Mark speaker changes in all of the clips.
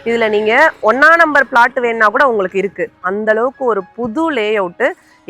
Speaker 1: இதில் நீங்கள் 1ஆம் நம்பர் பிளாட் வேணுன்னா கூட உங்களுக்கு இருக்குது. அந்தளவுக்கு ஒரு புது லே அவுட்டு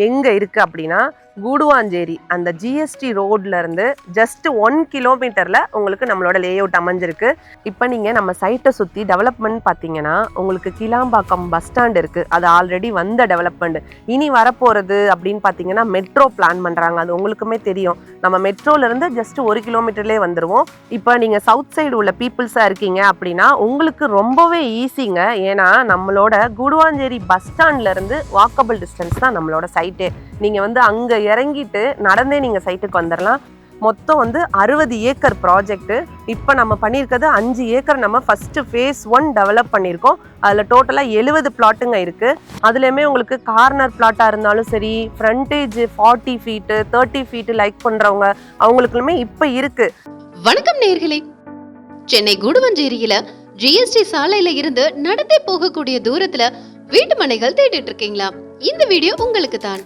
Speaker 1: எங்கே இருக்குது அப்படின்னா கூடுவாஞ்சேரி அந்த ஜிஎஸ்டி ரோட்லேருந்து ஜஸ்ட் 1 கிலோமீட்டரில் உங்களுக்கு நம்மளோட லே அவுட் அமைஞ்சிருக்கு. இப்போ நீங்கள் நம்ம சைட்டை சுற்றி டெவலப்மெண்ட் பார்த்தீங்கன்னா உங்களுக்கு கிளாம்பாக்கம் பஸ் ஸ்டாண்ட் இருக்குது. அது ஆல்ரெடி வந்த டெவலப்மெண்ட். இனி வரப்போகிறது அப்படின்னு பார்த்தீங்கன்னா மெட்ரோ பிளான் பண்ணுறாங்க. அது உங்களுக்குமே தெரியும். நம்ம மெட்ரோலேருந்து ஜஸ்ட் 1 கிலோமீட்டர்லேயே வந்துடுவோம். இப்போ நீங்கள் சவுத் சைடு உள்ள பீப்புள்ஸாக இருக்கீங்க அப்படின்னா உங்களுக்கு ரொம்பவே ஈஸிங்க. ஏன்னா நம்மளோட கூடுவாஞ்சேரி பஸ் ஸ்டாண்ட்லேருந்து வாக்கபிள் டிஸ்டன்ஸ் தான் நம்மளோட சைட்டே. நீங்கள் வந்து அங்கே இறங்கிட்டு நடந்தே நீங்கள் சைட்டுக்கு வந்துடலாம். மொத்தம் வந்து 60 ஏக்கர் ப்ராஜெக்ட்டு. இப்போ நம்ம பண்ணியிருக்கிறது 5 ஏக்கர் நம்ம ஃபஸ்ட்டு ஃபேஸ் 1 டெவலப் பண்ணியிருக்கோம். அதில் டோட்டலாக 70 பிளாட்டுங்க இருக்குது. அதுலேயுமே உங்களுக்கு கார்னர் பிளாட்டாக இருந்தாலும் சரி, ஃப்ரண்டேஜ் 40 ஃபீட்டு 30 ஃபீட்டு லைக் பண்ணுறவங்க அவங்களுக்குமே இப்போ இருக்குது.
Speaker 2: வணக்கம் நேயர்களே, சென்னை கூடுவாஞ்சேரியில ஜிஎஸ்டி சாலையில இருந்து நடந்தே போகக்கூடிய தூரத்துல வீட்டு மனைகள் தேடிட்டு இருக்கீங்களா? இந்த வீடியோ உங்களுக்கு தான்.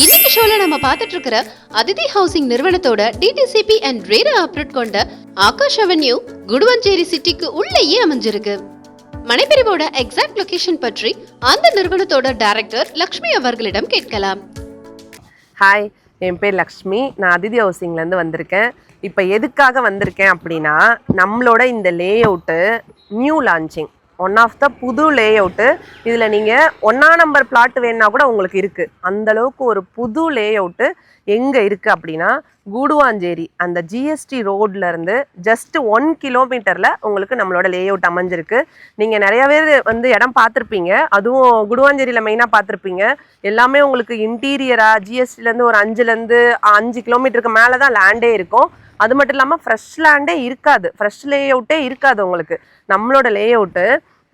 Speaker 2: இன்னைக்கு ஷோல நம்ம பார்த்துட்டு இருக்கிற அதிதி ஹவுசிங் நிறுவனத்தோட டிடிசிபி அண்ட் ரேரா அப்ரூவ் கொண்ட ஆகாஷ் அவென்யூ கூடுவாஞ்சேரி சிட்டிக்கு உள்ளேயே அமைஞ்சிருக்கு. மனைப்பிரிவோட எக்ஸாக்ட் லொகேஷன் பற்றி அந்த நிறுவனத்தோட டைரக்டர் லக்ஷ்மி அவர்களிடம் கேட்கலாம்.
Speaker 1: ஹாய், என் பேர் லக்ஷ்மி. நான் அதிதி ஹவுசிங்லேருந்து வந்திருக்கேன். இப்போ எதுக்காக வந்திருக்கேன் அப்படின்னா நம்மளோட இந்த layout new launching, one of the புது லே அவுட்டு. இதில் நீங்கள் 1ஆம் நம்பர் பிளாட் வேணுன்னா கூட உங்களுக்கு இருக்குது. அந்தளவுக்கு ஒரு புது லே அவுட்டு எங்கே இருக்குது அப்படின்னா கூடுவாஞ்சேரி அந்த ஜிஎஸ்டி ரோட்லேருந்து ஜஸ்ட் 1 கிலோமீட்டரில் உங்களுக்கு நம்மளோட லே அவுட் அமைஞ்சிருக்கு. நீங்கள் நிறையா பேர் வந்து இடம் பார்த்துருப்பீங்க. அதுவும் கூடுவாஞ்சேரியில் மெயினாக பார்த்துருப்பீங்க. எல்லாமே உங்களுக்கு இன்டீரியராக ஜிஎஸ்டிலேருந்து ஒரு 5 கிலோமீட்டருக்கு மேலே தான் லேண்டே இருக்கும். அது மட்டும் இல்லாமல் ஃப்ரெஷ் லேண்டே இருக்காது, ஃப்ரெஷ் லே அவுட்டே இருக்காது உங்களுக்கு. நம்மளோட லே அவுட்டு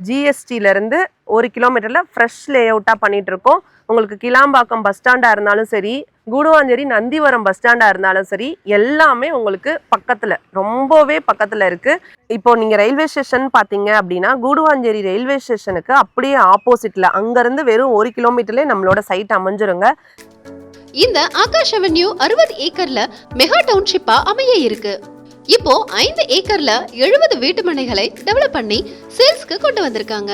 Speaker 1: ஜிஎஸ்டியிலேருந்து 1 கிலோமீட்டரில் ஃப்ரெஷ் லே அவுட்டாக பண்ணிகிட்ருக்கோம். உங்களுக்கு கிளாம்பாக்கம் பஸ் ஸ்டாண்டாக இருந்தாலும் சரி, கூடுவாஞ்சேரி நந்திவரம் பஸ் ஸ்டாண்டாக இருந்தாலும் சரி, எல்லாமே உங்களுக்கு பக்கத்தில், ரொம்பவே பக்கத்தில் இருக்குது. இப்போது நீங்கள் ரயில்வே ஸ்டேஷன் பார்த்தீங்க அப்படின்னா கூடுவாஞ்சேரி ரயில்வே ஸ்டேஷனுக்கு அப்படியே ஆப்போசிட்டில் அங்கேருந்து வெறும் 1 கிலோமீட்டர்லேயே நம்மளோட சைட் அமைஞ்சிருங்க.
Speaker 2: இந்த ஆகாஷ் அவென்யூ 60 ஏக்கர்ல மெகா டவுன்ஷிப்பா அமைய இருக்கு. இப்போ 5 ஏக்கர்ல 70 வீட்டு மனைகளை டெவலப் பண்ணி சேல்ஸ்க்கு கொண்டு வந்திருக்காங்க.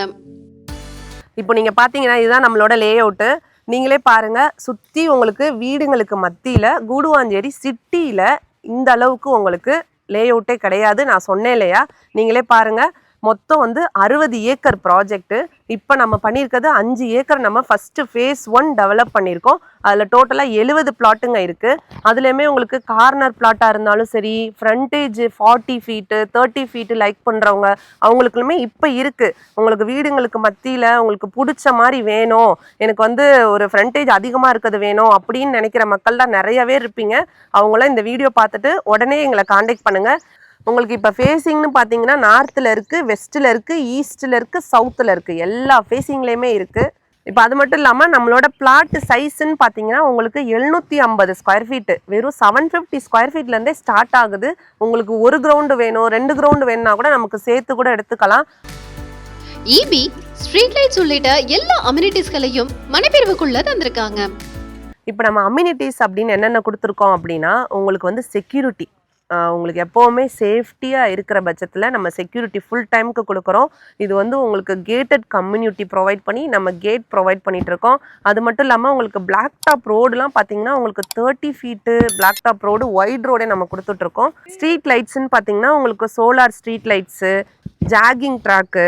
Speaker 1: இப்போ நீங்கள் பார்த்தீங்கன்னா இதுதான் நம்மளோட லே அவுட்டு. நீங்களே பாருங்கள், சுற்றி உங்களுக்கு வீடுங்களுக்கு மத்தியில் கூடுவாஞ்சேரி சிட்டியில் இந்த அளவுக்கு உங்களுக்கு லே அவுட்டே கிடையாது. நான் சொன்னேன் இல்லையா, நீங்களே பாருங்கள். மொத்தம் வந்து 60 ஏக்கர் ப்ராஜெக்ட்டு. இப்போ நம்ம பண்ணியிருக்கிறது 5 ஏக்கர் நம்ம ஃபஸ்ட்டு ஃபேஸ் 1 டெவலப் பண்ணியிருக்கோம். அதில் டோட்டலாக 70 பிளாட்டுங்க இருக்குது. அதுலேயுமே உங்களுக்கு கார்னர் பிளாட்டாக இருந்தாலும் சரி, ஃப்ரண்டேஜ் 40 ஃபீட்டு 30 ஃபீட்டு லைக் பண்ணுறவங்க அவங்களுக்குமே இப்போ இருக்குது. உங்களுக்கு வீடுங்களுக்கு மத்தியில் உங்களுக்கு பிடிச்ச மாதிரி வேணும், எனக்கு வந்து ஒரு ஃப்ரண்டேஜ் அதிகமாக இருக்கிறது வேணும் அப்படின்னு நினைக்கிற மக்கள் தான் நிறைய பேர் இருப்பீங்க. அவங்களாம் இந்த வீடியோ பார்த்துட்டு உடனே எங்களை காண்டாக்ட் பண்ணுங்கள். உங்களுக்கு இப்போ ஃபேஸிங்னு பார்த்தீங்கன்னா நார்த்தில் இருக்குது, வெஸ்ட்டில் இருக்குது, ஈஸ்ட்டில் இருக்குது, சவுத்தில் இருக்குது, எல்லா ஃபேஸிங்லேயுமே இருக்குது. இப்போ அது மட்டும் இல்லாமல் நம்மளோட பிளாட் சைஸுன்னு பார்த்தீங்கன்னா உங்களுக்கு 750 ஸ்கொயர் ஃபீட்டு, வெறும் 750 ஸ்கொயர் ஃபீட்லேருந்தே ஸ்டார்ட் ஆகுது. உங்களுக்கு 1 கிரவுண்டு வேணும், 2 கிரவுண்டு வேணும்னா கூட நமக்கு சேர்த்து கூட எடுத்துக்கலாம்.
Speaker 2: இபி, ஸ்ட்ரீட் லைட்ஸ் உள்ளிட்ட எல்லா அம்யூனிட்டிஸ்களையும் மனைப்பிரிவுக்குள்ள தந்திருக்காங்க.
Speaker 1: இப்போ நம்ம அம்யூனிட்டிஸ் அப்படின்னு என்னென்ன கொடுத்துருக்கோம் அப்படின்னா உங்களுக்கு வந்து செக்யூரிட்டி, உங்களுக்கு எப்போவுமே சேஃப்டியாக இருக்கிற பட்சத்தில் நம்ம செக்யூரிட்டி ஃபுல் டைமுக்கு கொடுக்குறோம். இது வந்து உங்களுக்கு கேட்டட் கம்யூனிட்டி ப்ரொவைட் பண்ணி நம்ம கேட் ப்ரொவைட் பண்ணிகிட்ருக்கோம். அது மட்டும் இல்லாமல் உங்களுக்கு பிளாக் டாப் ரோடுலாம் பார்த்தீங்கன்னா உங்களுக்கு 30 feet black top road, white ரோடே நம்ம கொடுத்துட்ருக்கோம். ஸ்ட்ரீட் லைட்ஸுன்னு பார்த்தீங்கன்னா உங்களுக்கு solar street lights, jogging track,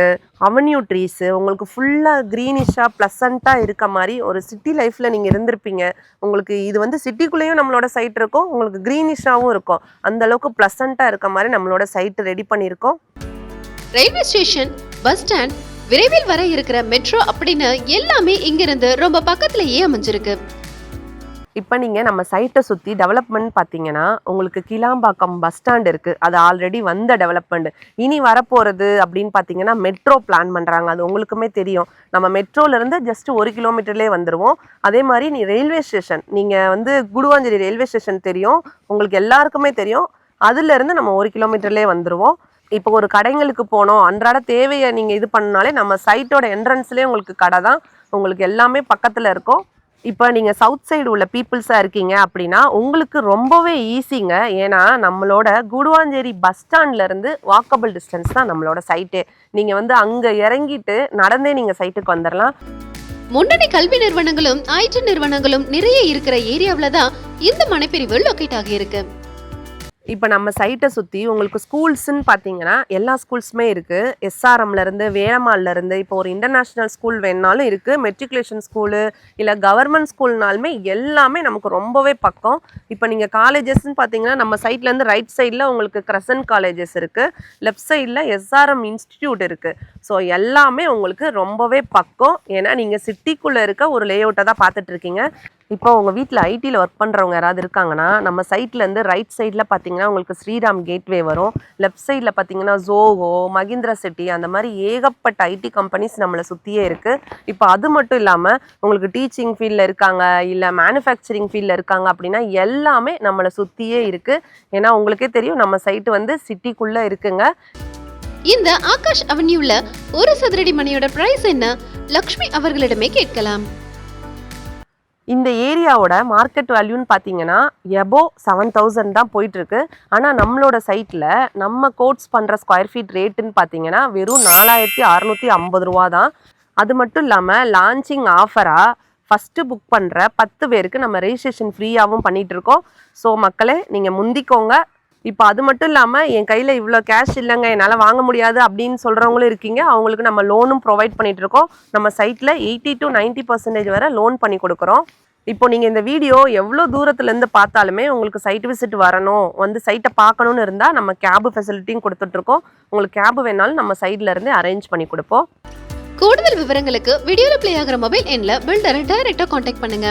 Speaker 1: avenue trees, உங்களுக்கு ஃபுல்லாக க்ரீனிஷாக ப்ளசண்ட்டாக இருக்க மாதிரி ஒரு சிட்டி லைஃப்பில் நீங்கள் இருந்திருப்பீங்க. உங்களுக்கு இது வந்து சிட்டிக்குள்ளேயும் நம்மளோட சைட் இருக்கும், உங்களுக்கு க்ரீனிஷாகவும் இருக்கும். அந்தளவுக்கு ப்ளசண்ட்டாக இருக்க மாதிரி நம்மளோட சைட்டு ரெடி பண்ணியிருக்கோம்.
Speaker 2: ரயில்வே ஸ்டேஷன், பஸ் ஸ்டாண்ட், விரைவில் வர இருக்கிற மெட்ரோ அப்படின்னு எல்லாமே இங்கிருந்து ரொம்ப பக்கத்துலேயே அமைஞ்சிருக்கு.
Speaker 1: இப்போ நீங்கள் நம்ம சைட்டை சுற்றி டெவலப்மெண்ட் பார்த்தீங்கன்னா உங்களுக்கு கிளாம்பாக்கம் பஸ் ஸ்டாண்ட் இருக்குது. அது ஆல்ரெடி வந்த டெவலப்மெண்ட். இனி வரப்போகிறது அப்படின்னு பார்த்தீங்கன்னா மெட்ரோ பிளான் பண்ணுறாங்க. அது உங்களுக்குமே தெரியும். நம்ம மெட்ரோலேருந்து ஜஸ்ட் 1 கிலோமீட்டர்லேயே வந்துடுவோம். அதே மாதிரி ரயில்வே ஸ்டேஷன், நீங்கள் வந்து கூடுவாஞ்சேரி ரயில்வே ஸ்டேஷன் தெரியும், உங்களுக்கு எல்லாருக்குமே தெரியும். அதுலேருந்து நம்ம 1 கிலோமீட்டர்லேயே வந்துடுவோம். இப்போ ஒரு கடைங்களுக்கு போனோம், அன்றாட தேவையை நீங்கள் இது பண்ணாலே நம்ம சைட்டோட என்ட்ரன்ஸ்லேயே உங்களுக்கு கடை தான், உங்களுக்கு எல்லாமே பக்கத்தில் இருக்கும். இப்போ நீங்கள் சவுத் சைடு உள்ள பீப்புள்ஸாக இருக்கீங்க அப்படின்னா உங்களுக்கு ரொம்பவே ஈஸிங்க. ஏன்னா நம்மளோட கூடுவாஞ்சேரி பஸ் ஸ்டாண்ட்லேருந்து வாக்கபிள் டிஸ்டன்ஸ் தான் நம்மளோட சைட்டே. நீங்கள் வந்து அங்கே இறங்கிட்டு நடந்தே நீங்கள் சைட்டுக்கு வந்துடலாம்.
Speaker 2: முன்னணி கல்வி நிறுவனங்களும் ஐடி நிறுவனங்களும் நிறைய இருக்கிற ஏரியாவில தான் இந்த மனைப்பிரிவு லொக்கேட் ஆகியிருக்கு.
Speaker 1: இப்போ நம்ம சைட்டை சுற்றி உங்களுக்கு ஸ்கூல்ஸ்ன்னு பார்த்தீங்கன்னா எல்லா ஸ்கூல்ஸுமே இருக்குது. எஸ்ஆர்எம்லேருந்து வேலம்மாள்லேருந்து இப்போ ஒரு இன்டர்நேஷ்னல் ஸ்கூல் வேணுனாலும் இருக்குது. மெட்ரிகுலேஷன் ஸ்கூலு இல்லை கவர்மெண்ட் ஸ்கூல்னாலுமே எல்லாமே நமக்கு ரொம்பவே பக்கம். இப்போ நீங்கள் காலேஜஸ்ன்னு பார்த்தீங்கன்னா நம்ம சைட்லேருந்து ரைட் சைடில் உங்களுக்கு கிரசன்ட் காலேஜஸ் இருக்குது, லெஃப்ட் சைடில் எஸ்ஆர்எம் இன்ஸ்டிடியூட் இருக்குது. ஸோ எல்லாமே உங்களுக்கு ரொம்பவே பக்கம். ஏன்னா நீங்கள் சிட்டிக்குள்ளே இருக்க ஒரு லேஅவுட்டை தான் பார்த்துட்ருக்கீங்க. இப்போ உங்கள் வீட்டில் ஐடியில் ஒர்க் பண்ணுறவங்க யாராவது இருக்காங்கன்னா நம்ம சைட்லேருந்து ரைட் சைடில் பார்த்தீங்கன்னா உங்களுக்கு ஸ்ரீராம் கேட்வே வரும். லெஃப்ட் சைடில் பார்த்தீங்கன்னா ஜோகோ, மகேந்திரா சிட்டி, அந்த மாதிரி ஏகப்பட்ட ஐடி கம்பெனிஸ் நம்மளை சுற்றியே இருக்குது. இப்போ அது மட்டும் இல்லாமல் உங்களுக்கு டீச்சிங் ஃபீல்டில் இருக்காங்க இல்லை மேனுஃபேக்சரிங் ஃபீல்டில் இருக்காங்க அப்படின்னா எல்லாமே நம்மளை சுற்றியே இருக்குது. ஏன்னா உங்களுக்கே தெரியும் நம்ம சைட்டு வந்து சிட்டிக்குள்ளே இருக்குங்க.
Speaker 2: இந்த ஆகாஷ் அவென்யூல ஒரு சதுரடி மனையோட பிரைஸ் என்ன, லக்ஷ்மி அவர்களிடமே கேட்கலாம்.
Speaker 1: இந்த ஏரியாவோட மார்க்கெட் வேல்யூன்னு பார்த்தீங்கன்னா எபோவ் 7,000 தான் போயிட்டுருக்கு. ஆனால் நம்மளோட சைட்டில் நம்ம கோட்ஸ் பண்ணுற ஸ்கொயர் ஃபீட் ரேட்டுன்னு பார்த்தீங்கன்னா வெறும் 4,650 ரூபா தான். அது மட்டும் இல்லாமல் லான்ச்சிங் ஆஃபராக ஃபஸ்ட்டு புக் பண்ணுற 10 பேருக்கு நம்ம ரெஜிஸ்ட்ரேஷன் ஃப்ரீயாகவும் பண்ணிகிட்ருக்கோம். ஸோ மக்களே நீங்கள் முந்திக்கோங்க. இப்போ அது மட்டும் இல்லாமல் என் கையில் இவ்வளோ கேஷ் இல்லைங்க, என்னால் வாங்க முடியாது அப்படின்னு சொல்கிறவங்களும் இருக்கீங்க. அவங்களுக்கு நம்ம லோனும் ப்ரொவைட் பண்ணிகிட்ருக்கோம். நம்ம சைட்டில் 80 to 90% வரை லோன் பண்ணி கொடுக்குறோம். இப்போ நீங்கள் இந்த வீடியோ எவ்வளோ தூரத்துலேருந்து பார்த்தாலுமே உங்களுக்கு சைட் விசிட் வரணும், வந்து சைட்டை பார்க்கணுன்னு இருந்தால் நம்ம கேபு ஃபெசிலிட்டியும் கொடுத்துட்ருக்கோம். உங்களுக்கு கேபு வேணாலும் நம்ம சைட்லேருந்து அரேஞ்ச் பண்ணி கொடுப்போம்.
Speaker 2: கூடுதல் விவரங்களுக்கு வீடியோல பிளே ஆகிற மொபைல் எண்ணில் பில்டரை டைரக்டா கான்டாக்ட் பண்ணுங்க.